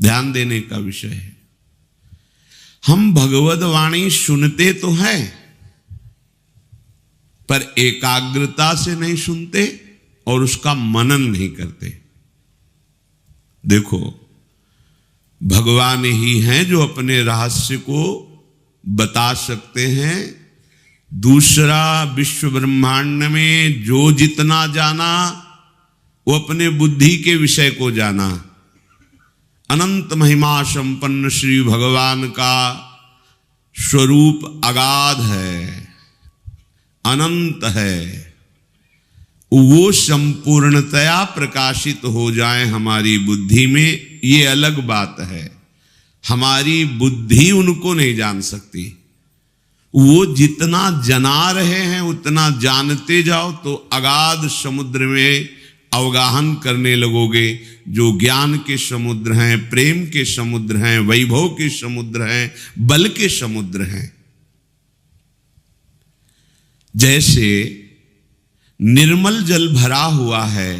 ध्यान देने का विषय है। हम भगवद वाणी सुनते तो हैं, पर एकाग्रता से नहीं सुनते और उसका मनन नहीं करते। देखो, भगवान ही हैं जो अपने रहस्य को बता सकते हैं। दूसरा विश्व ब्रह्मांड में जो जितना जाना वो अपने बुद्धि के विषय को जाना। अनंत महिमा संपन्न श्री भगवान का स्वरूप अगाध है, अनंत है। वो संपूर्णतया प्रकाशित हो जाए हमारी बुद्धि में, ये अलग बात है। हमारी बुद्धि उनको नहीं जान सकती। वो जितना जना रहे हैं उतना जानते जाओ तो अगाध समुद्र में अवगाहन करने लगोगे। जो ज्ञान के समुद्र हैं, प्रेम के समुद्र हैं, वैभव के समुद्र हैं, बल के समुद्र हैं। जैसे निर्मल जल भरा हुआ है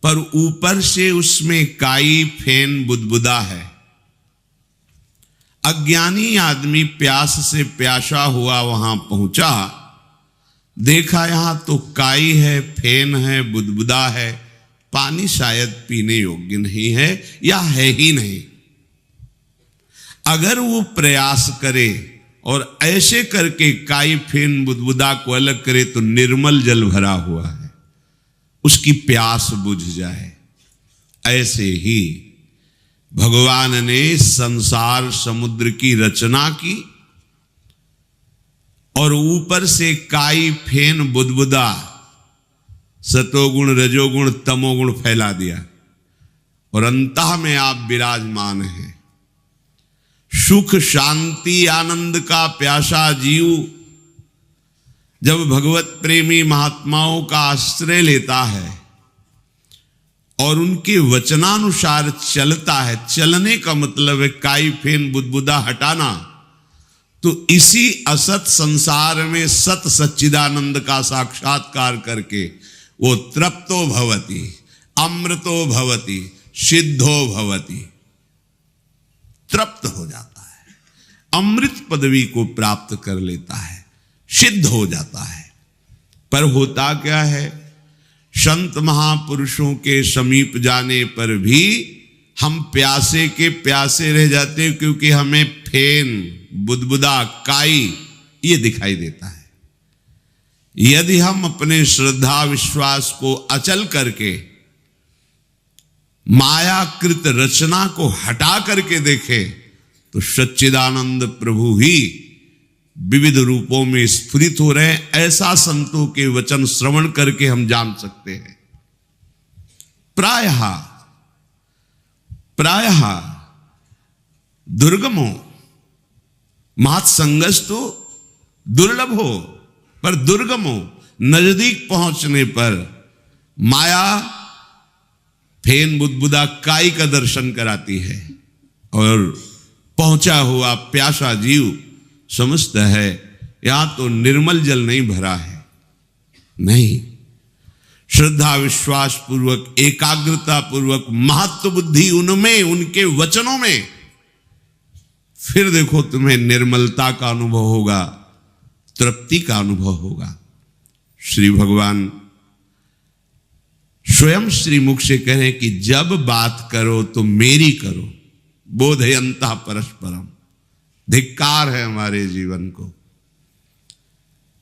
पर ऊपर से उसमें काई फेन बुदबुदा है। अज्ञानी आदमी प्यास से प्यासा हुआ वहां पहुंचा, देखा यहां तो काई है, फेन है, बुदबुदा है, पानी शायद पीने योग्य नहीं है या है ही नहीं। अगर वो प्रयास करे और ऐसे करके काई फेन बुदबुदा को अलग करे तो निर्मल जल भरा हुआ है, उसकी प्यास बुझ जाए। ऐसे ही भगवान ने संसार समुद्र की रचना की और ऊपर से काई फेन बुदबुदा, सतोगुण रजोगुण तमोगुण फैला दिया और अंतः में आप विराजमान हैं। सुख शांति आनंद का प्यासा जीव जब भगवत प्रेमी महात्माओं का आश्रय लेता है और उनके वचनानुसार चलता है, चलने का मतलब है काई फेन बुदबुदा हटाना, तो इसी असत संसार में सत सच्चिदानंद का साक्षात्कार करके वो तृप्तो भवति, अमृतो भवति, सिद्धो भवति, तृप्त हो जाता है, अमृत पदवी को प्राप्त कर लेता है, सिद्ध हो जाता है। पर होता क्या है, संत महापुरुषों के समीप जाने पर भी हम प्यासे के प्यासे रह जाते हैं, क्योंकि हमें फेन बुदबुदा काई ये दिखाई देता है। यदि हम अपने श्रद्धा विश्वास को अचल करके मायाकृत रचना को हटा करके देखें तो सच्चिदानंद प्रभु ही विविध रूपों में स्फुरित हो रहे हैं। ऐसा संतों के वचन श्रवण करके हम जान सकते हैं। प्रायः दुर्गमो महत्संगस्तु दुर्लभो, पर दुर्गमो नजदीक पहुंचने पर माया फेन बुदबुदा काई का दर्शन कराती है और पहुंचा हुआ प्यासा जीव समझता है यहां तो निर्मल जल नहीं भरा है। नहीं, श्रद्धा विश्वास पूर्वक एकाग्रता पूर्वक महत्व बुद्धि उनमें, उनके वचनों में, फिर देखो तुम्हें निर्मलता का अनुभव होगा, तृप्ति का अनुभव होगा। श्री भगवान स्वयं श्रीमुख से कह रहे हैं कि जब बात करो तो मेरी करो, बोधयन्तः परस्परम। धिक्कार है हमारे जीवन को।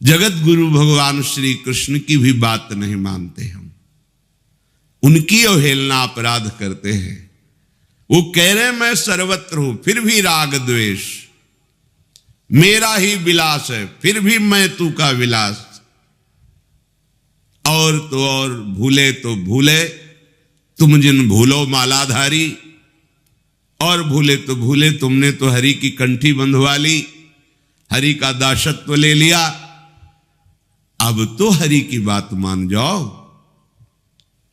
जगत गुरु भगवान श्री कृष्ण की भी बात नहीं मानते हम, उनकी अवहेलना अपराध करते हैं। वो कह रहे मैं सर्वत्र हूं, फिर भी राग द्वेष, मेरा ही विलास है, फिर भी मैं तू का विलास। और तो और भूले तो भूले तुम जिन भूलो मालाधारी, और भूले तो भूले तुमने तो हरि की कंठी बंधवा ली, हरि का दासत्व ले लिया, अब तो हरि की बात मान जाओ।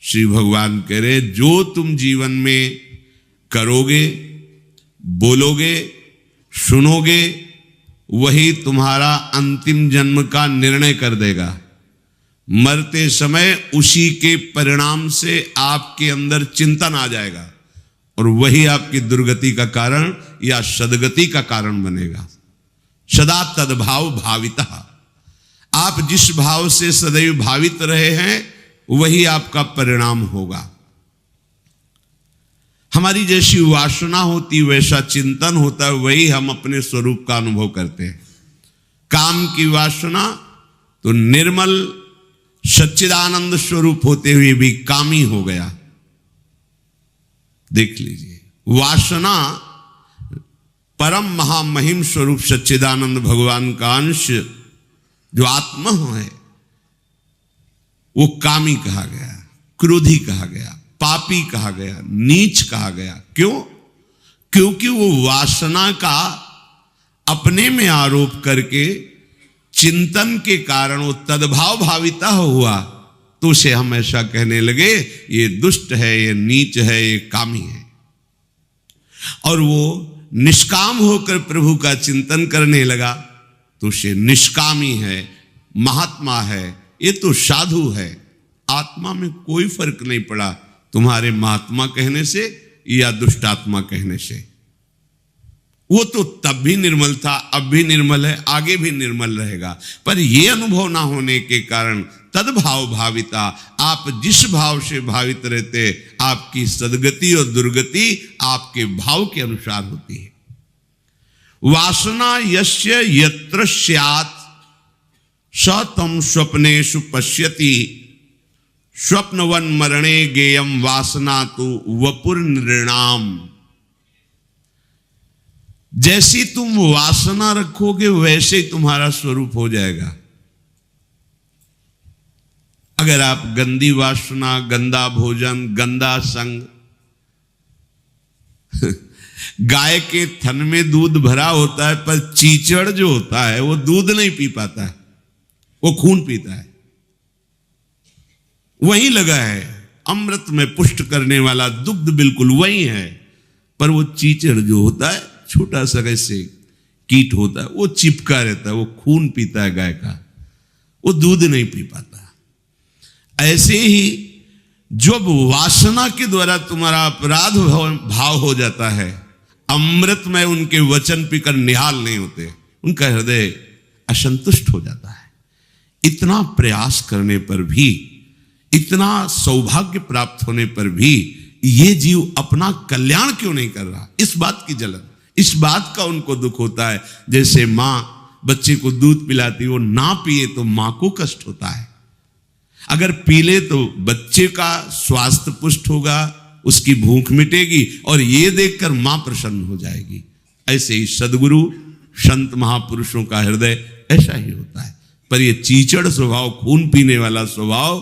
श्री भगवान कह रहे जो तुम जीवन में करोगे, बोलोगे, सुनोगे, वही तुम्हारा अंतिम जन्म का निर्णय कर देगा। मरते समय उसी के परिणाम से आपके अंदर चिंतन आ जाएगा, और वही आपकी दुर्गति का कारण या सदगति का कारण बनेगा। सदा तद्भाव भावितः, आप जिस भाव से सदैव भावित रहे हैं वही आपका परिणाम होगा। हमारी जैसी वासना होती वैसा चिंतन होता है, वही हम अपने स्वरूप का अनुभव करते हैं। काम की वासना तो निर्मल सच्चिदानंद स्वरूप होते हुए भी कामी हो गया। देख लीजिए, वासना परम महामहिम स्वरूप सच्चिदानंद भगवान का अंश जो आत्मा है वो कामी कहा गया, क्रोधी कहा गया, पापी कहा गया, नीच कहा गया। क्यों? क्योंकि वो वासना का अपने में आरोप करके चिंतन के कारण वो तद्भाव भाविता हुआ, तो उसे हम ऐसा कहने लगे ये दुष्ट है, ये नीच है, ये कामी है। और वो निष्काम होकर प्रभु का चिंतन करने लगा तो उसे निष्कामी है, महात्मा है, ये तो साधु है। आत्मा में कोई फर्क नहीं पड़ा तुम्हारे महात्मा कहने से या दुष्टात्मा कहने से। वो तो तब भी निर्मल था, अब भी निर्मल है, आगे भी निर्मल रहेगा। पर ये अनुभव ना होने के कारण तद्भाव भाविता, आप जिस भाव से भावित रहते आपकी सदगति और दुर्गति आपके भाव के अनुसार होती है। वासना यस्य यत्र स्यात् स तम स्वप्नेषु पश्यति, स्वप्नवन मरणे गेयम वासना तो वपुर नृणाम। जैसी तुम वासना रखोगे वैसे ही तुम्हारा स्वरूप हो जाएगा। अगर आप गंदी वासना, गंदा भोजन, गंदा संग, गाय के थन में दूध भरा होता है पर चीचड़ जो होता है वो दूध नहीं पी पाता है, वो खून पीता है। वही लगा है, अमृत में पुष्ट करने वाला दुग्ध बिल्कुल वही है, पर वो चीचड़ जो होता है छोटा सा कैसे कीट होता है, वो चिपका रहता है, वो खून पीता है गाय का, वो दूध नहीं पी पाता। ऐसे ही जब वासना के द्वारा तुम्हारा अपराध भाव हो जाता है, अमृत में उनके वचन पीकर निहाल नहीं होते, उनका हृदय असंतुष्ट हो जाता है। इतना प्रयास करने पर भी, इतना सौभाग्य प्राप्त होने पर भी ये जीव अपना कल्याण क्यों नहीं कर रहा, इस बात की जलन, इस बात का उनको दुख होता है। जैसे मां बच्चे को दूध पिलाती, वो ना पिए तो मां को कष्ट होता है, अगर पी ले तो बच्चे का स्वास्थ्य पुष्ट होगा, उसकी भूख मिटेगी और ये देखकर मां प्रसन्न हो जाएगी। ऐसे ही सद्गुरु संत महापुरुषों का हृदय ऐसा ही होता है। पर ये चीचड़ स्वभाव, खून पीने वाला स्वभाव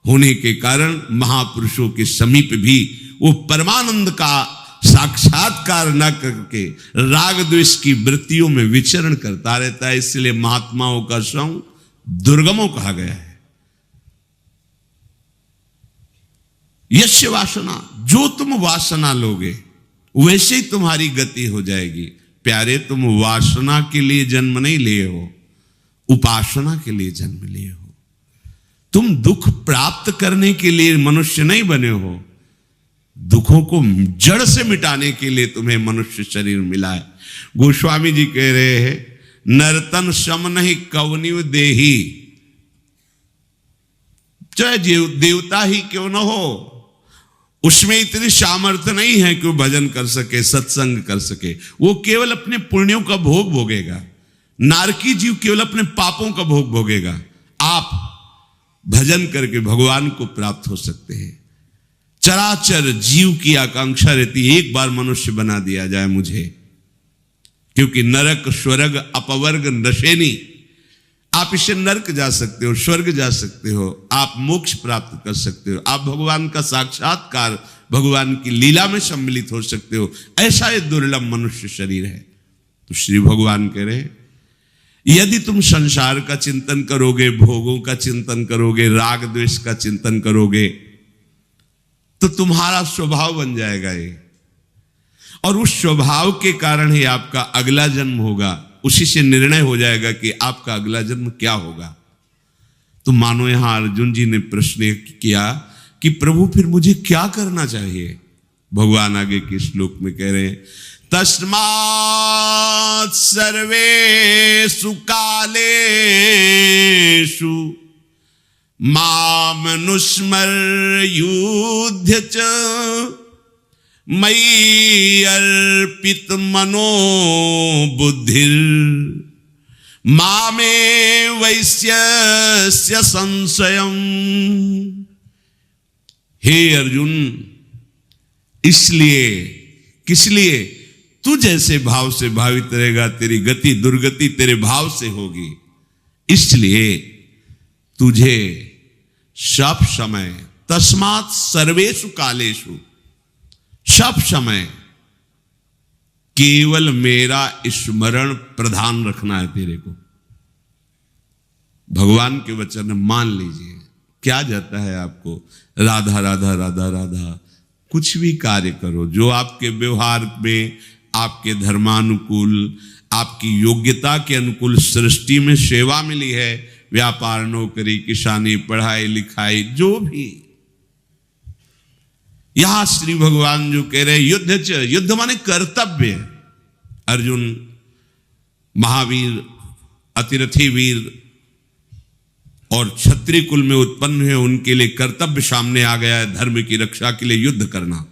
होने के कारण महापुरुषों के समीप भी वो परमानंद का साक्षात्कार न करके राग द्वेष की वृत्तियों में विचरण करता रहता है। इसलिए महात्माओं का संग दुर्गमों कहा गया है। यस्य वासना, जो तुम वासना लोगे वैसे ही तुम्हारी गति हो जाएगी। प्यारे, तुम वासना के लिए जन्म नहीं लिए हो, उपासना के लिए जन्म लिए हो। तुम दुख प्राप्त करने के लिए मनुष्य नहीं बने हो, दुखों को जड़ से मिटाने के लिए तुम्हें मनुष्य शरीर मिला है। गोस्वामी जी कह रहे हैं, नर्तन सम नहीं कवनिव देही, चाहे देवता ही क्यों न हो, उसमें इतनी सामर्थ्य नहीं है कि वो भजन कर सके, सत्संग कर सके। वो केवल अपने पुण्यों का भोग भोगेगा। नारकी जीव केवल अपने पापों का भोग भोगेगा। आप भजन करके भगवान को प्राप्त हो सकते हैं। चराचर जीव की आकांक्षा रहती है, एक बार मनुष्य बना दिया जाए मुझे, क्योंकि नरक स्वर्ग अपवर्ग नशेनी, आप इसे नरक जा सकते हो, स्वर्ग जा सकते हो, आप मोक्ष प्राप्त कर सकते हो, आप भगवान का साक्षात्कार, भगवान की लीला में सम्मिलित हो सकते हो। ऐसा ये दुर्लभ मनुष्य शरीर है। तो श्री भगवान कह रहे हैं, यदि तुम संसार का चिंतन करोगे, भोगों का चिंतन करोगे, राग द्वेष का चिंतन करोगे, तो तुम्हारा स्वभाव बन जाएगा ये, और उस स्वभाव के कारण ही आपका अगला जन्म होगा। उसी से निर्णय हो जाएगा कि आपका अगला जन्म क्या होगा। तो मानो यहां अर्जुन जी ने प्रश्न किया कि प्रभु फिर मुझे क्या करना चाहिए। भगवान आगे के श्लोक में कह रहे हैं, तस्मात् सर्वेषु कालेषु मामनुस्मर्युध्य च मयि अर्पित मनो बुद्धिर मामे वैश्यस्य संशयम्। हे अर्जुन, इसलिए, किस लिए? तू जैसे भाव से भावित रहेगा, तेरी गति दुर्गति तेरे भाव से होगी। इसलिए तुझे सब समय, तस्मात् सर्वेषु कालेषु, सब समय केवल मेरा स्मरण प्रधान रखना है तेरे को। भगवान के वचन मान लीजिए। क्या जाता है आपको? राधा राधा राधा राधा। कुछ भी कार्य करो जो आपके व्यवहार में, आपके धर्मानुकूल, आपकी योग्यता के अनुकूल सृष्टि में सेवा मिली है, व्यापार, नौकरी, किसानी, पढ़ाई लिखाई, जो भी। यहां श्री भगवान जो कह रहे युद्ध च, युद्ध माने कर्तव्य। अर्जुन महावीर, अतिरथी वीर और क्षत्रिय कुल में उत्पन्न हुए, उनके लिए कर्तव्य सामने आ गया है, धर्म की रक्षा के लिए युद्ध करना।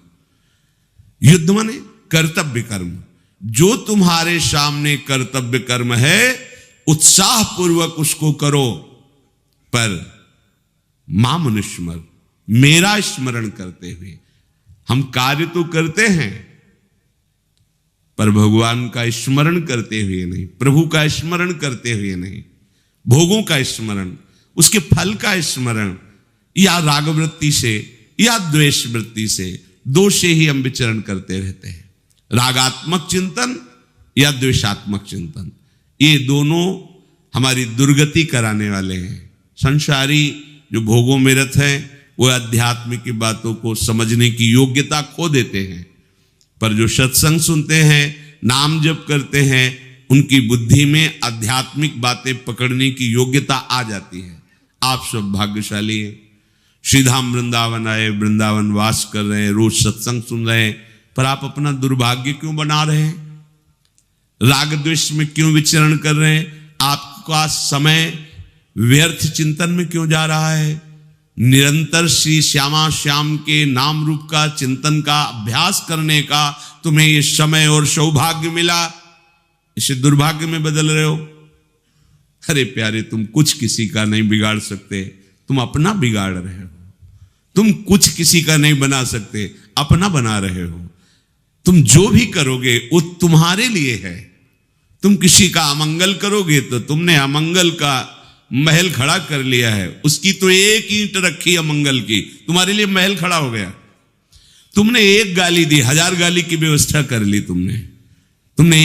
युद्ध माने कर्तव्य कर्म। जो तुम्हारे सामने कर्तव्य कर्म है, उत्साह पूर्वक उसको करो, पर माम अनुस्मर, मेरा स्मरण करते हुए। हम कार्य तो करते हैं, पर भगवान का स्मरण करते हुए नहीं, प्रभु का स्मरण करते हुए नहीं, भोगों का स्मरण, उसके फल का स्मरण, या राग वृत्ति से या द्वेष वृत्ति से, दो से ही हम विचरण करते रहते हैं। रागात्मक चिंतन या द्वेषात्मक चिंतन, ये दोनों हमारी दुर्गति कराने वाले हैं। संसारी जो भोगों में रत हैं, वो आध्यात्म की बातों को समझने की योग्यता खो देते हैं, पर जो सत्संग सुनते हैं, नाम जप करते हैं, उनकी बुद्धि में आध्यात्मिक बातें पकड़ने की योग्यता आ जाती है। आप सब भाग्यशाली हैं। श्रीधाम वृंदावन आए, वृंदावन वास कर रहे हैं, रोज सत्संग सुन रहे हैं, पर आप अपना दुर्भाग्य क्यों बना रहे हैं? राग द्वेष में क्यों विचरण कर रहे हैं? आपका समय व्यर्थ चिंतन में क्यों जा रहा है? निरंतर श्री श्यामा श्याम के नाम रूप का चिंतन का अभ्यास करने का तुम्हें ये समय और सौभाग्य मिला, इसे दुर्भाग्य में बदल रहे हो। अरे प्यारे, तुम कुछ किसी का नहीं बिगाड़ सकते, तुम अपना बिगाड़ रहे हो। तुम कुछ किसी का नहीं बना सकते, अपना बना रहे हो। तुम जो भी करोगे वो तुम्हारे लिए है। तुम किसी का अमंगल करोगे तो तुमने अमंगल का महल खड़ा कर लिया है। उसकी तो एक ईंट रखी अमंगल की, तुम्हारे लिए महल खड़ा हो गया। तुमने एक गाली दी, 1000 गाली की व्यवस्था कर ली। तुमने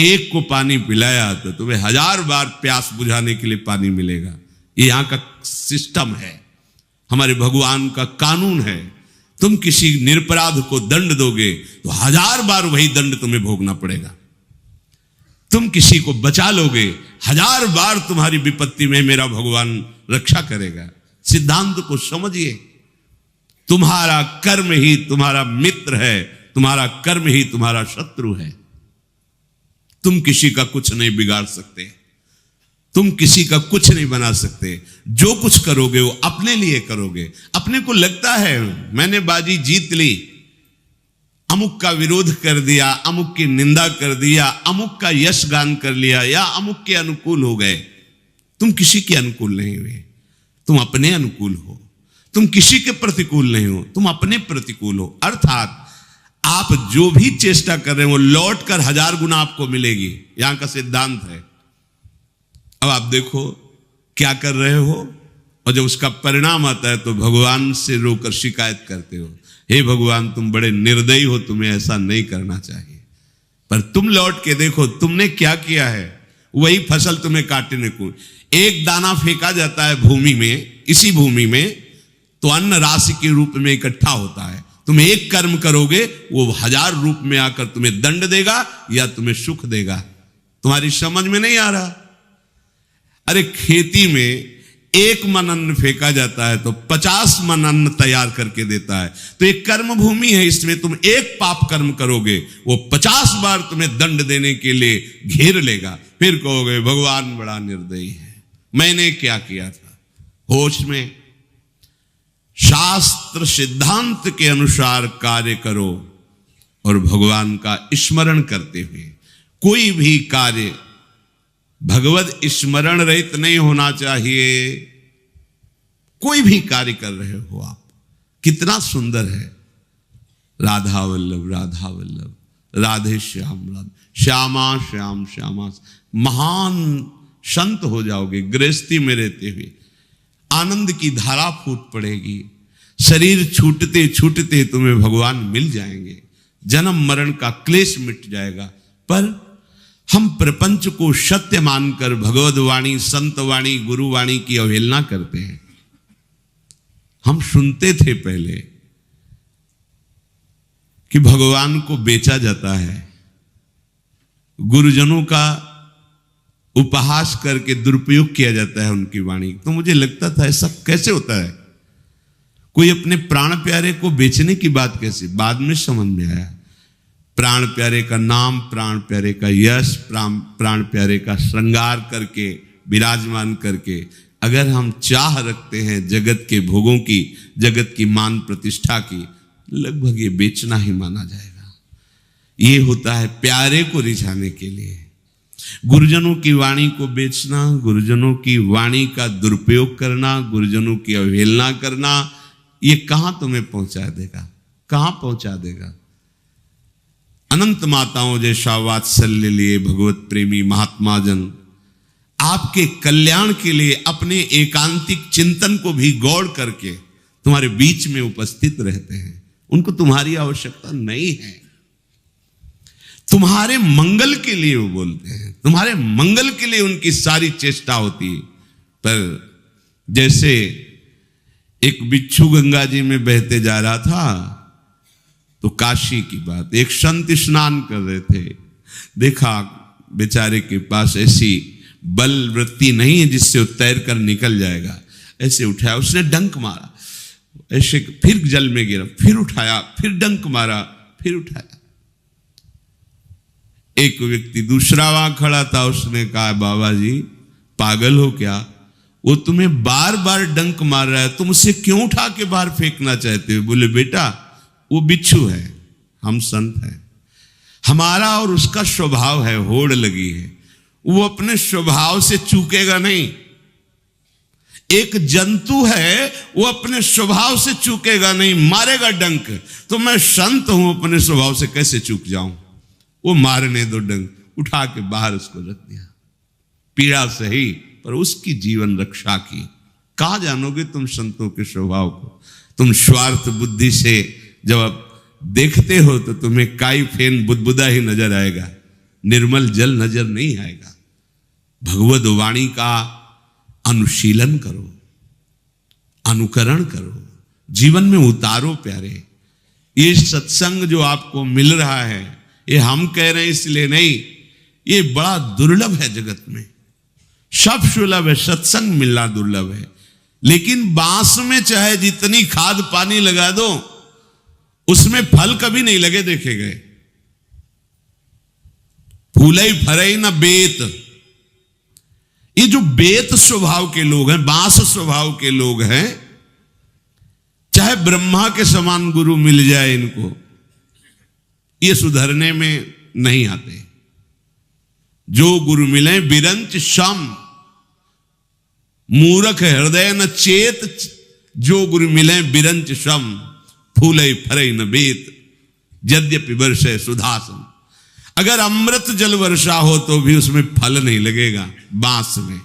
एक को पानी पिलाया तो तुम्हें 1000 बार प्यास बुझाने के लिए पानी मिलेगा। ये यहां का सिस्टम है, हमारे भगवान का कानून है। तुम किसी निरपराध को दंड दोगे तो 1000 बार वही दंड तुम्हें भोगना पड़ेगा। तुम किसी को बचा लोगे, 1000 बार तुम्हारी विपत्ति में मेरा भगवान रक्षा करेगा। सिद्धांत को समझिए। तुम्हारा कर्म ही तुम्हारा मित्र है, तुम्हारा कर्म ही तुम्हारा शत्रु है। तुम किसी का कुछ नहीं बिगाड़ सकते, तुम किसी का कुछ नहीं बना सकते। जो कुछ करोगे वो अपने लिए करोगे। अपने को लगता है मैंने बाजी जीत ली, अमुक का विरोध कर दिया, अमुक की निंदा कर दिया, अमुक का यश गान कर लिया, या अमुक के अनुकूल हो गए। तुम किसी के अनुकूल नहीं हुए, तुम अपने अनुकूल हो। तुम किसी के प्रतिकूल नहीं हो, तुम अपने प्रतिकूल हो। अर्थात आप जो भी चेष्टा कर रहे हो लौट कर 1000 गुना आपको मिलेगी। यहां का सिद्धांत है। अब आप देखो क्या कर रहे हो, और जब उसका परिणाम आता है तो भगवान से रोकर शिकायत करते हो, हे भगवान तुम बड़े निर्दयी हो, तुम्हें ऐसा नहीं करना चाहिए। पर तुम लौट के देखो तुमने क्या किया है। वही फसल तुम्हें काटने को, एक दाना फेंका जाता है भूमि में, इसी भूमि में तो अन्न राशि के रूप में इकट्ठा होता है। तुम एक कर्म करोगे, वो 1000 रूप में आकर तुम्हें दंड देगा या तुम्हें सुख देगा। तुम्हारी समझ में नहीं आ रहा। अरे खेती में एक मन अन्न फेंका जाता है तो 50 मन अन्न तैयार करके देता है। तो एक कर्म भूमि है, इसमें तुम एक पाप कर्म करोगे, वो 50 बार तुम्हें दंड देने के लिए घेर लेगा। फिर कहोगे भगवान बड़ा निर्दयी है, मैंने क्या किया था। होश में शास्त्र सिद्धांत के अनुसार कार्य करो और भगवान का स्मरण करते हुए। कोई भी कार्य भगवत स्मरण रहित नहीं होना चाहिए। कोई भी कार्य कर रहे हो आप, कितना सुंदर है, राधा वल्लभ राधा वल्लभ, राधे श्याम राधे श्यामा श्याम श्यामा। महान संत हो जाओगे गृहस्थी में रहते हुए, आनंद की धारा फूट पड़ेगी। शरीर छूटते छूटते तुम्हें भगवान मिल जाएंगे, जन्म मरण का क्लेश मिट जाएगा। पर हम प्रपंच को सत्य मानकर भगवद वाणी, संत वाणी, गुरु वाणी की अवहेलना करते हैं। हम सुनते थे पहले कि भगवान को बेचा जाता है, गुरुजनों का उपहास करके दुरुपयोग किया जाता है उनकी वाणी। तो मुझे लगता था ऐसा कैसे होता है, कोई अपने प्राण प्यारे को बेचने की बात कैसे। बाद में समझ में आया, प्राण प्यारे का नाम, प्राण प्यारे का यश, प्राण प्यारे का श्रृंगार करके, विराजमान करके अगर हम चाह रखते हैं जगत के भोगों की, जगत की मान प्रतिष्ठा की, लगभग ये बेचना ही माना जाएगा। ये होता है प्यारे को रिझाने के लिए। गुरुजनों की वाणी को बेचना, गुरुजनों की वाणी का दुरुपयोग करना, गुरुजनों की अवहेलना करना, ये कहां तुम्हें पहुंचा देगा, कहां पहुंचा देगा। अनंत माताओं जैसा वात्सल्य लिए भगवत प्रेमी महात्मा जन आपके कल्याण के लिए अपने एकांतिक चिंतन को भी गौर करके तुम्हारे बीच में उपस्थित रहते हैं। उनको तुम्हारी आवश्यकता नहीं है, तुम्हारे मंगल के लिए वो बोलते हैं, तुम्हारे मंगल के लिए उनकी सारी चेष्टा होती है। पर जैसे एक बिच्छू गंगा जी में बहते जा रहा था, तो काशी की बात, एक संत स्नान कर रहे थे, देखा बेचारे के पास ऐसी बल वृत्ति नहीं है जिससे वो तैर कर निकल जाएगा। ऐसे उठाया, उसने डंक मारा, ऐसे फिर जल में गिरा, फिर उठाया, फिर डंक मारा, फिर उठाया। एक व्यक्ति दूसरा वहां खड़ा था, उसने कहा बाबा जी पागल हो क्या, वो तुम्हें बार बार डंक मार रहा है, तुम उसे क्यों उठा के बाहर फेंकना चाहते हो। बोले बेटा वो बिच्छू है, हम संत हैं, हमारा और उसका स्वभाव है, होड़ लगी है, वो अपने स्वभाव से चूकेगा नहीं। एक जंतु है, वो अपने स्वभाव से चूकेगा नहीं, मारेगा डंक। तो मैं संत हूं, अपने स्वभाव से कैसे चूक जाऊं। वो मारने दो डंक, उठा के बाहर उसको रख दिया। पीड़ा सही पर उसकी जीवन रक्षा की। कहां जानोगे तुम संतों के स्वभाव को। तुम स्वार्थ बुद्धि से जब आप देखते हो तो तुम्हें काई फेन बुदबुदा ही नजर आएगा, निर्मल जल नजर नहीं आएगा। भगवद वाणी का अनुशीलन करो, अनुकरण करो, जीवन में उतारो प्यारे। ये सत्संग जो आपको मिल रहा है, ये हम कह रहे हैं इसलिए नहीं, ये बड़ा दुर्लभ है जगत में। सब सुलभ है, सत्संग मिलना दुर्लभ है। लेकिन बांस में चाहे जितनी खाद पानी लगा दो, उसमें फल कभी नहीं लगे देखे गए। फूलई फरई न बेत। ये जो बेत स्वभाव के लोग हैं, बांस स्वभाव के लोग हैं, चाहे ब्रह्मा के समान गुरु मिल जाए इनको, ये सुधरने में नहीं आते। जो गुरु मिले बिरंच शम, मूर्ख हृदय न चेत। जो गुरु मिले बिरंच शम, फूलई फरई न बेत, यद्यपि वर्षे सुधासम। अगर अमृत जल वर्षा हो तो भी उसमें फल नहीं लगेगा बांस में।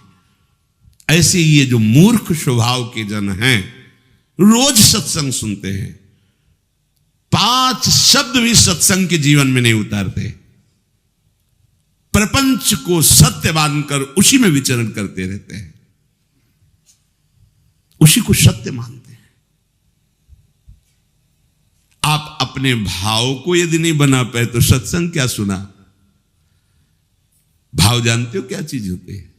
ऐसे ये जो मूर्ख स्वभाव के जन हैं, रोज सत्संग सुनते हैं, 5 शब्द भी सत्संग के जीवन में नहीं उतारते, प्रपंच को सत्य मानकर उसी में विचरण करते रहते हैं, उसी को सत्य मानते हैं। आप अपने भाव को यदि नहीं बना पाए तो सत्संग क्या सुना। भाव जानते हो क्या चीज होती है।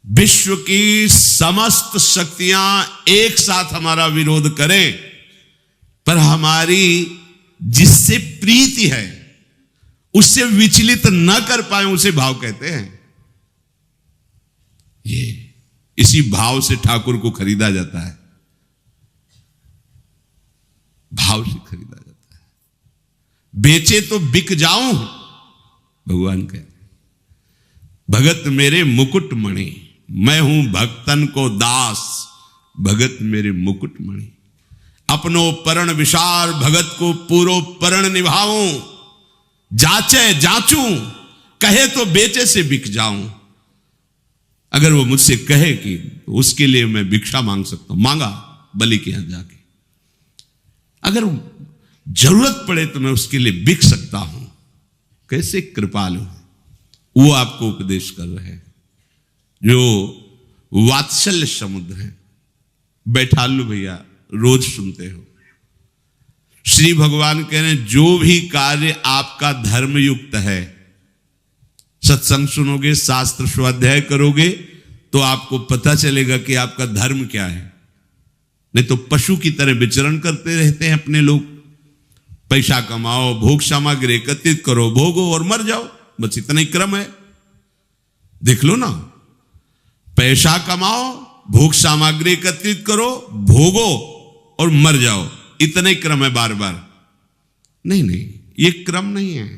विश्व की समस्त शक्तियां एक साथ हमारा विरोध करें, पर हमारी जिससे प्रीति है उससे विचलित न कर पाए, उसे भाव कहते हैं। ये इसी भाव से ठाकुर को खरीदा जाता है, भाव से खरीदा जाता है। बेचे तो बिक जाऊं, भगवान कहते, भगत मेरे मुकुट मणि, मैं हूं भक्तन को दास, भगत मेरे मुकुट मणि। अपनो परण विशाल, भगत को पूरो परण निभाऊं, जाचे जाचूं, कहे तो बेचे से बिक जाऊं। अगर वो मुझसे कहे कि उसके लिए मैं भिक्षा मांग सकता हूं, मांगा बलि के यहां जाके। अगर जरूरत पड़े तो मैं उसके लिए बिक सकता हूं। कैसे कृपालु, वो आपको उपदेश कर रहे हैं, जो वात्सल्य समुद्र है। बैठा लो भैया, रोज सुनते हो। श्री भगवान कह रहे हैं, जो भी कार्य आपका धर्मयुक्त है, सत्संग सुनोगे, शास्त्र स्वाध्याय करोगे, तो आपको पता चलेगा कि आपका धर्म क्या है। नहीं तो पशु की तरह विचरण करते रहते हैं अपने लोग। पैसा कमाओ, भोग सामग्री एकत्रित करो, भोगो और मर जाओ, बस इतना ही क्रम है। देख लो ना, पैसा कमाओ, भोग सामग्री एकत्रित करो, भोगो और मर जाओ, इतना ही क्रम है बार बार। नहीं नहीं, ये क्रम नहीं है।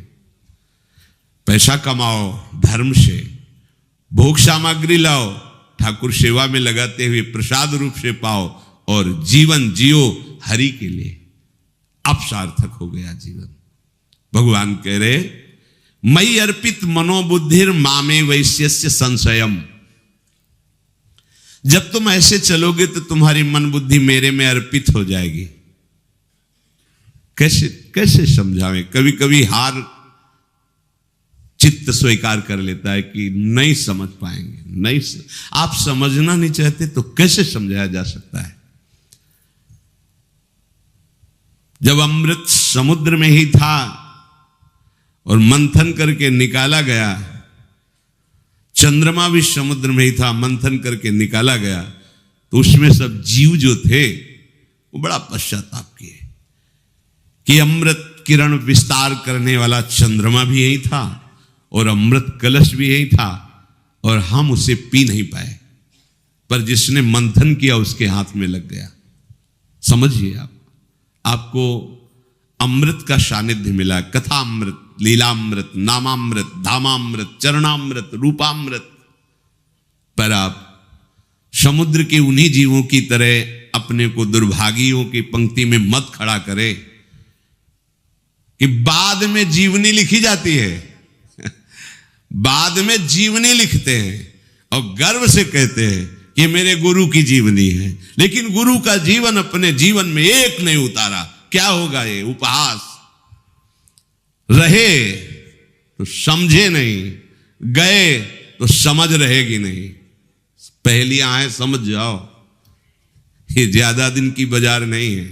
पैसा कमाओ धर्म से, भोग सामग्री लाओ, ठाकुर सेवा में लगाते हुए प्रसाद रूप से पाओ, और जीवन जियो हरि के लिए। अब सार्थक हो गया जीवन। भगवान कह रहे, मई अर्पित मनोबुद्धिर मामे वैश्यस्य संशयम। जब तुम ऐसे चलोगे तो तुम्हारी मन बुद्धि मेरे में अर्पित हो जाएगी। कैसे कैसे समझावें? कभी कभी हार चित्त स्वीकार कर लेता है कि नहीं समझ पाएंगे, नहीं आप समझना नहीं चाहते तो कैसे समझाया जा सकता है? जब अमृत समुद्र में ही था और मंथन करके निकाला गया, चंद्रमा भी समुद्र में ही था, मंथन करके निकाला गया, तो उसमें सब जीव जो थे वो बड़ा पश्चाताप किए कि अमृत किरण विस्तार करने वाला चंद्रमा भी यही था और अमृत कलश भी यही था, और हम उसे पी नहीं पाए, पर जिसने मंथन किया उसके हाथ में लग गया। समझिए आप, आपको अमृत का सानिध्य मिला, कथामृत, लीलामृत, नामामृत, धामामृत, चरणामृत, रूपामृत, पर आप समुद्र के उन्हीं जीवों की तरह अपने को दुर्भागियों की पंक्ति में मत खड़ा करे कि बाद में जीवनी लिखी जाती है। बाद में जीवनी लिखते हैं और गर्व से कहते हैं कि मेरे गुरु की जीवनी है, लेकिन गुरु का जीवन अपने जीवन में एक नहीं उतारा। क्या होगा ये उपहास? रहे तो समझे नहीं, गए तो समझ रहेगी नहीं। पहलियां हैं, समझ जाओ, ये ज्यादा दिन की बाजार नहीं है।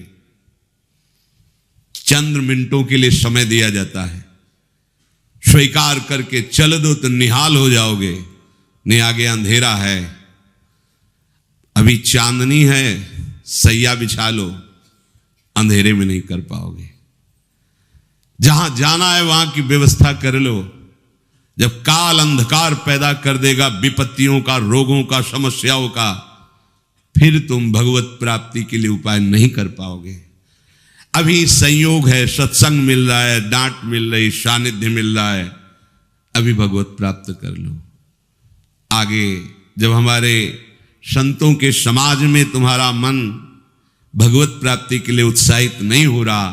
चंद मिनटों के लिए समय दिया जाता है, स्वीकार करके चल दो तो निहाल हो जाओगे, नहीं आगे अंधेरा है। अभी चांदनी है, सैया बिछा लो, अंधेरे में नहीं कर पाओगे। जहां जाना है वहां की व्यवस्था कर लो। जब काल अंधकार पैदा कर देगा, विपत्तियों का, रोगों का, समस्याओं का, फिर तुम भगवत प्राप्ति के लिए उपाय नहीं कर पाओगे। अभी संयोग है, सत्संग मिल रहा है, डांट मिल रही, सानिध्य मिल रहा है, अभी भगवत प्राप्त कर लो। आगे जब हमारे संतों के समाज में तुम्हारा मन भगवत प्राप्ति के लिए उत्साहित नहीं हो रहा,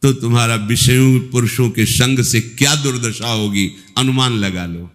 तो तुम्हारा विषयों पुरुषों के संग से क्या दुर्दशा होगी, अनुमान लगा लो।